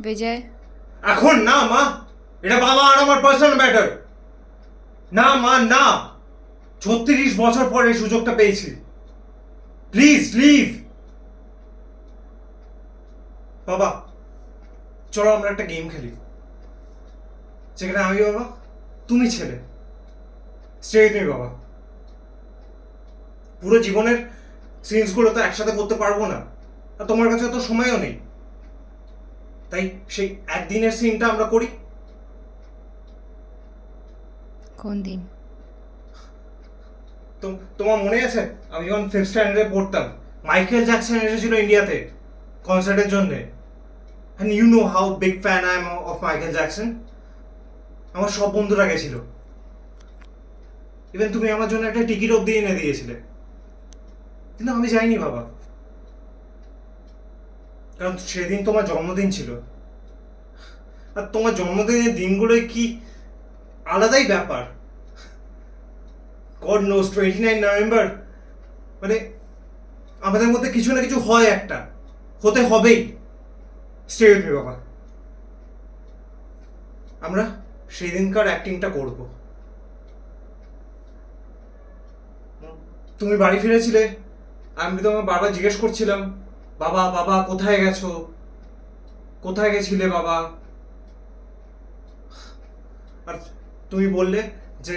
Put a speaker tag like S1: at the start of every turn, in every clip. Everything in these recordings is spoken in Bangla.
S1: বিজয়,
S2: এখন না মা, এটা বাবা আর আমার পার্সোনাল ম্যাটার। না মা না, 36 বছর পরে এই সুযোগটা পেয়েছি। Please leave. বাবা চলো আমরা একটা গেম খেলি, যেখানে আমি বাবা, তুমি ছেলে। স্টে উইথ মি বাবা। পুরো জীবনের সিনসগুলো তো একসাথে করতে পারবো না, আর তোমার কাছে তো সময়ও নেই। তাই সেই একদিনের সিনটা আমরা করি।
S1: কোন দিন?
S2: তো তোমার মনে আছে আমি যখন 5th স্ট্যান্ডার্ডে পড়তাম, মাইকেল জ্যাকসন এসেছিল ইন্ডিয়াতে কনসার্টের জন্য। And you know how big fan I am of Michael Jackson. আমার সব বন্ধুরা গেছিল, ইভেন তুমি আমার জন্য একটা টিকিট অবধি এনে দিয়েছিলে, কিন্তু আমি যাইনি বাবা। কারণ সেদিন তোমার জন্মদিন ছিল, আর তোমার জন্মদিনের দিনগুলোই কি আলাদাই ব্যাপার। গড নোজ 29 নভেম্বর মানে আমাদের মধ্যে কিছু না কিছু হয়, একটা হতে হবেই। স্টে উইথ মি বাবা। আমরা সেই দিনকার অ্যাক্টিংটা করব। তুমি বাড়ি ফিরেছিলে, আমি তোমাকে বারবার জিজ্ঞেস করছিলাম, বাবা বাবা কোথায় গেছো, কোথায় গেছিলে বাবা। আর তুমি বললে যে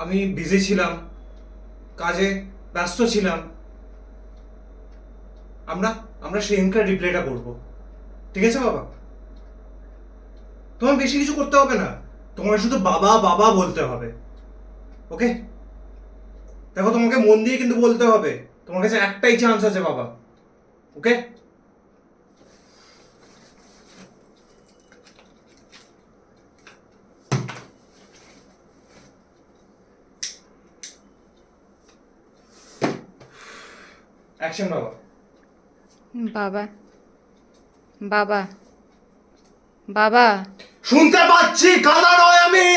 S2: আমি বিজি ছিলাম, কাজে ব্যস্ত ছিলাম। আমরা আমরা সেই দিনকার রিপ্লেটা করব, ঠিক আছে বাবা? তোমার বেশি কিছু করতে হবে না, তোমার শুধু বাবা বাবা বলতে হবে। ওকে? দেখো তোমাকে মন দিয়ে কিন্তু বলতে হবে, তোমার কাছে একটাই চান্স আছে বাবা। ওকে? অ্যাকশন বাবা।
S1: বাবা, বাবা, বাবা।
S2: শুনতে পাচ্ছি, কাদা নয় আমি।